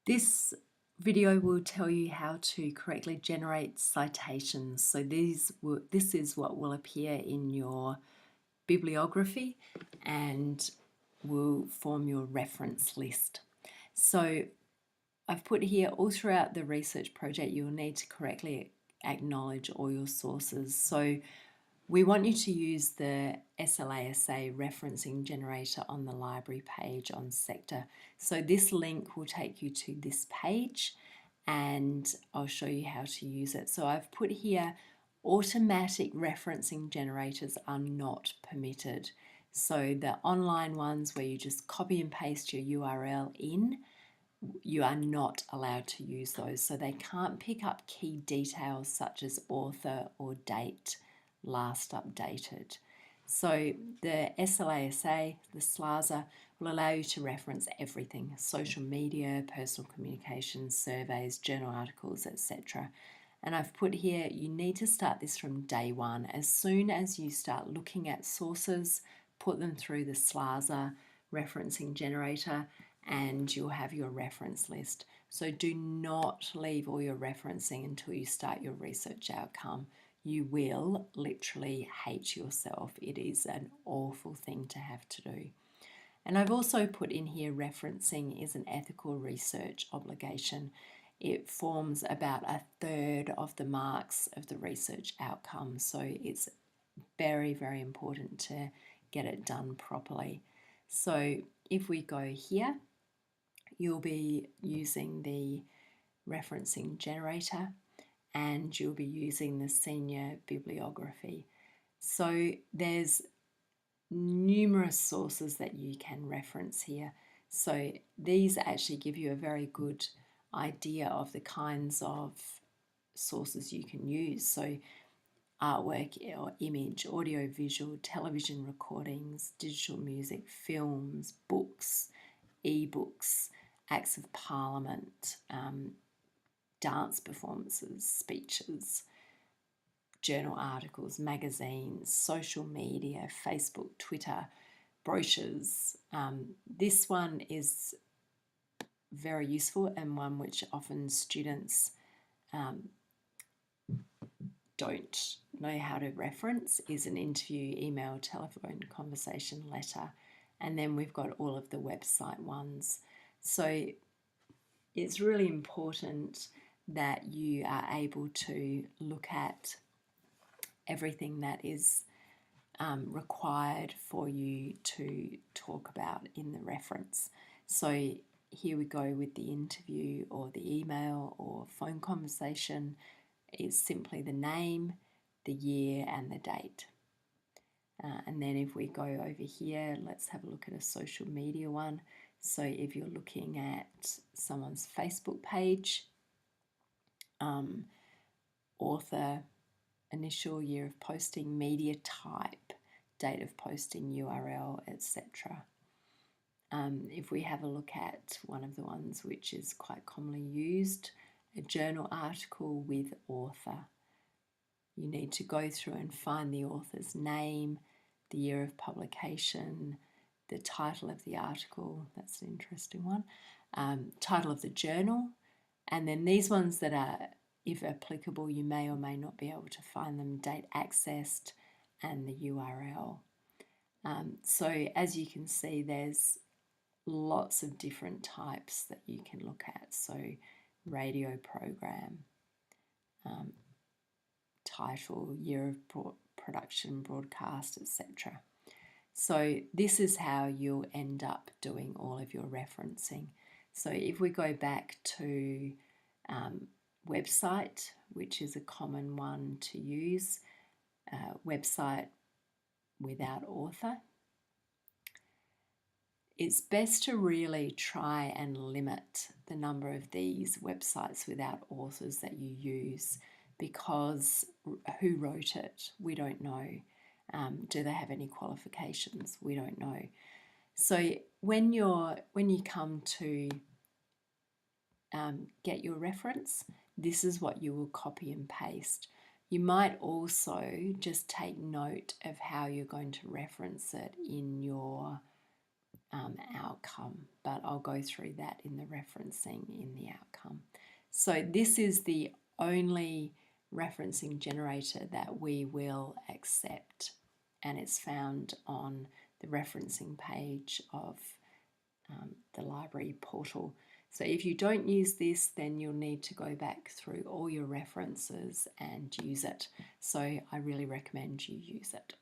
This video will tell you how to correctly generate citations. So this is what will appear in your bibliography and will form your reference list. So I've put here all throughout the research project you'll need to correctly acknowledge all your sources. So we want you to use the SLASA referencing generator on the library page on sector. So this link will take you to this page and I'll show you how to use it. So I've put here automatic referencing generators are not permitted. So the online ones where you just copy and paste your URL in, you are not allowed to use those. So they can't pick up key details such as author or date last updated. So the SLASA, the SLASA, will allow you to reference everything: social media, personal communications, surveys, journal articles, etc. And I've put here, you need to start this from day one. As soon as you start looking at sources, put them through the SLASA referencing generator and you'll have your reference list. So do not leave all your referencing until you start your research outcome. You will literally hate yourself. It is an awful thing to have to do. And I've also put in here referencing is an ethical research obligation. It forms about 1/3 of the marks of the research outcome. So it's very, very important to get it done properly. So if we go here, you'll be using the referencing generator and you'll be using the senior bibliography. So there's numerous sources that you can reference here. So these actually give you a very good idea of the kinds of sources you can use. So artwork or image, audio visual, television recordings, digital music, films, books, ebooks, acts of parliament, dance performances, speeches, journal articles, magazines, social media, Facebook, Twitter, brochures. This one is very useful and one which often students don't know how to reference is an interview, email, telephone, conversation, letter, and then we've got all of the website ones. So it's really important that you are able to look at everything that is required for you to talk about in the reference. So here we go with the interview or the email or phone conversation. It's simply the name, the year and the date. And then if we go over here, let's have a look at a social media one. So if you're looking at someone's Facebook page, author, initial, year of posting, media type, date of posting, URL, etc. If we have a look at one of the ones which is quite commonly used, a journal article with author. You need to go through and find the author's name, the year of publication, the title of the article, that's an interesting one, title of the journal, and then these ones that are, if applicable, you may or may not be able to find them, date accessed and the URL. So as you can see, there's lots of different types that you can look at. So radio program, title, year of production, broadcast, etc. So this is how you'll end up doing all of your referencing. So if we go back to website, which is a common one to use, website without author, it's best to really try and limit the number of these websites without authors that you use, because who wrote it? We don't know. Do they have any qualifications? We don't know. So when you come to get your reference, this is what you will copy and paste. You might also just take note of how you're going to reference it in your outcome, but I'll go through that in the referencing in the outcome. So this is the only referencing generator that we will accept, and it's found on the referencing page of the library portal. So if you don't use this, then you'll need to go back through all your references and use it. So I really recommend you use it.